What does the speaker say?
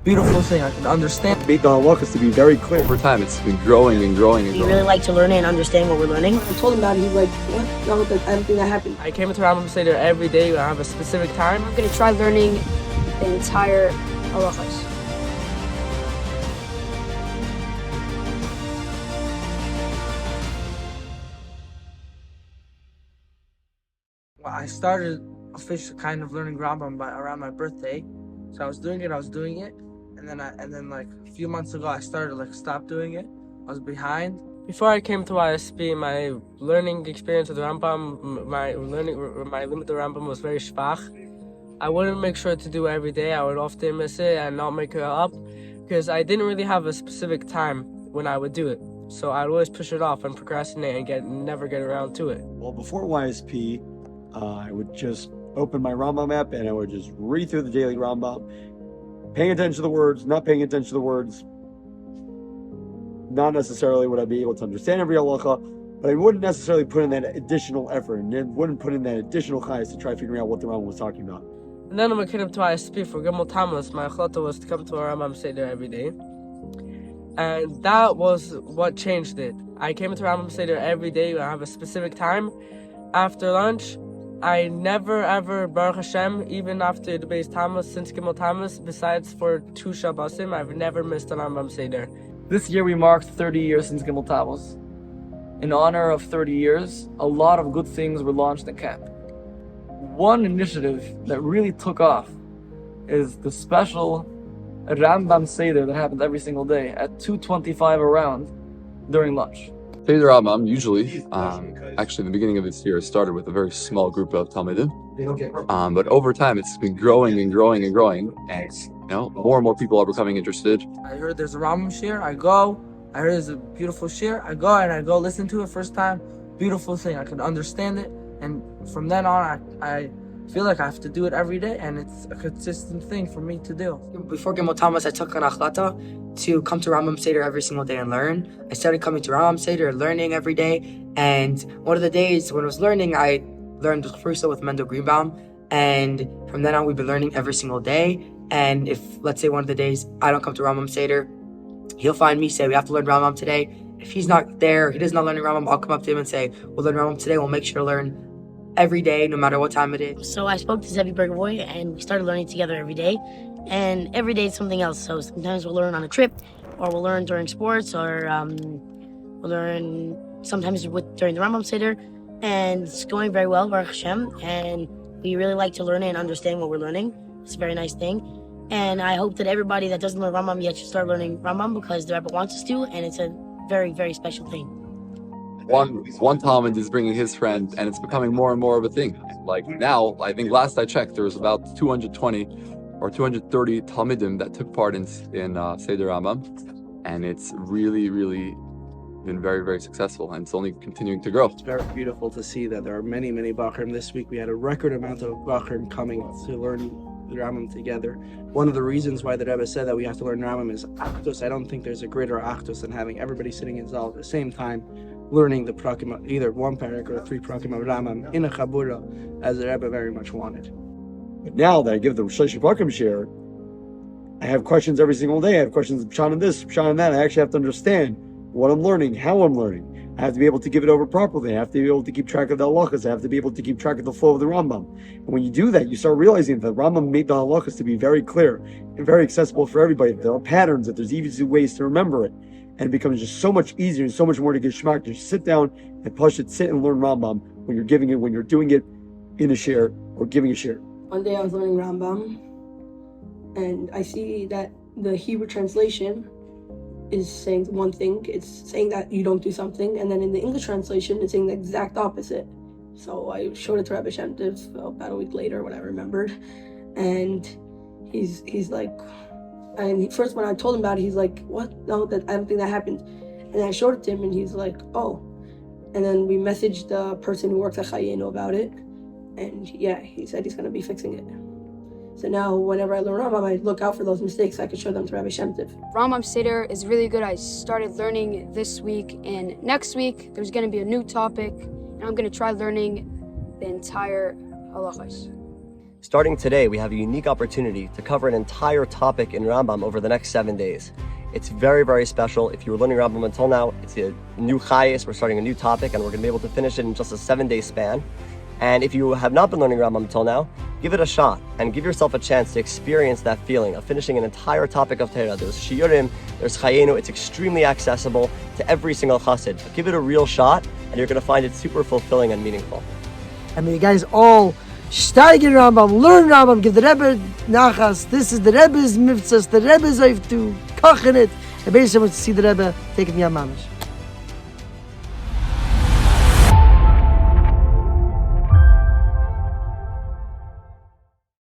beautiful thing. I can understand. Made the halachas to be very clear. Over time, it's been growing and growing and We growing. really like to learn it and understand what we're learning. I told him about it, he's like, what? No, everything that happened. I came to Rambam Seder every day. I have a specific time. I'm going to try learning the entire halachas. Well, I started officially kind of learning Rambam around my birthday. So I was doing it, and then like a few months ago I started stop doing it. I was behind. Before I came to ISP, my learning experience with Rambam, my limit to Rambam was very schwach. I wouldn't make sure to do it every day. I would often miss it and not make it up because I didn't really have a specific time when I would do it. So I'd always push it off and procrastinate and never get around to it. Well, before YSP, I would just open my Rambam app and I would just read through the daily Rambam, paying attention to the words, not paying attention to the words. Not necessarily would I be able to understand every halacha, but I wouldn't necessarily put in that additional effort and then wouldn't put in that additional chayes to try figuring out what the Rambam was talking about. And then when I came to ISP for Gimel Tammuz, my chlata was to come to a Rambam Seder every day. And that was what changed it. I came to Rambam Seder every day. I have a specific time. After lunch, I never ever, Baruch Hashem, even after the base Tammuz, since Gimel Tammuz, besides for 2 Shabbosim, I've never missed a Rambam Seder. This year we marked 30 years since Gimel Tammuz. In honor of 30 years, a lot of good things were launched at camp. One initiative that really took off is the special Rambam Seder that happens every single day at 2:25 around during lunch. Seder Rambam usually, actually in the beginning of this year, started with a very small group of Talmidim. But over time, it's been growing and growing and growing. And more and more people are becoming interested. I heard there's a Rambam shir, I go. I heard there's a beautiful shir, I go listen to it first time. Beautiful thing, I can understand it. And from then on, I feel like I have to do it every day, and it's a consistent thing for me to do. Before Gimel Tammuz, I took an achlata to come to Rambam Seder every single day and learn. I started coming to Rambam Seder, learning every day. And one of the days when I was learning, I learned the Frusa with Mendel Greenbaum. And from then on, we've been learning every single day. And if, let's say, one of the days I don't come to Rambam Seder, he'll find me, say, we have to learn Rambam today. If he's not there, he does not learning Rambam, I'll come up to him and say, we'll learn Rambam today. We'll make sure to learn every day, no matter what time it is. So I spoke to Zevi Bergerboy, and we started learning together every day. And every day is something else. So sometimes we'll learn on a trip, or we'll learn during sports, or we'll learn sometimes during the Rambam Seder. And it's going very well, Baruch Hashem. And we really like to learn it and understand what we're learning. It's a very nice thing. And I hope that everybody that doesn't learn Rambam yet should start learning Rambam, because the Rebbe wants us to, and it's a very, very special thing. One Talmud is bringing his friend, and it's becoming more and more of a thing. Like now, I think last I checked, there was about 220 or 230 Talmidim that took part in Seder Rambam, and it's really, really been very, very successful, and it's only continuing to grow. It's very beautiful to see that there are many, many Bachrim. This week we had a record amount of Bachrim coming to learn the Rambam together. One of the reasons why the Rebbe said that we have to learn Rambam is Achdus. I don't think there's a greater Achdus than having everybody sitting in Zal at the same time, learning the prakim, either one parak or 3 prakim of Rambam in a chabura, as the Rebbe very much wanted. But now that I give the Shlishi Prakim share, I have questions every single day. I have questions of Pshat on this, Pshat on that. I actually have to understand what I'm learning, how I'm learning. I have to be able to give it over properly. I have to be able to keep track of the halachas. I have to be able to keep track of the flow of the Rambam. And when you do that, you start realizing that Rambam made the halachas to be very clear and very accessible for everybody. There are patterns, that there's easy ways to remember it. And it becomes just so much easier and so much more to get shmak to sit down and push it, sit and learn Rambam when you're giving it, when you're doing it in a share or giving a share. One day I was learning Rambam, and I see that the Hebrew translation is saying one thing. It's saying that you don't do something, and then in the English translation, it's saying the exact opposite. So I showed it to Rabbi Shem Tov about a week later when I remembered, and he's like, and first when I told him about it, he's like, what? No, I don't think that happened. And I showed it to him, and he's like, oh. And then we messaged the person who works at Chayenu about it, and yeah, he said he's going to be fixing it. So now whenever I learn Rambam, I look out for those mistakes so I can show them to Rabbi Shem Tov. Rambam Seder is really good. I started learning this week, and next week there's going to be a new topic, and I'm going to try learning the entire halachas. Starting today, we have a unique opportunity to cover an entire topic in Rambam over the next 7 days. It's very, very special. If you were learning Rambam until now, it's a new chayis. We're starting a new topic, and we're going to be able to finish it in just a 7-day span. And if you have not been learning Rambam until now, give it a shot and give yourself a chance to experience that feeling of finishing an entire topic of Torah. There's shiurim, there's chayenu. It's extremely accessible to every single chassid. Give it a real shot, and you're going to find it super fulfilling and meaningful. I mean, you guys all start in Rambam, learn Rambam, give the Rebbe nachas. This is the Rebbe's mitzvahs. The Rebbe's have to kochen it. The Beis wants to see the Rebbe take it miyam mamish.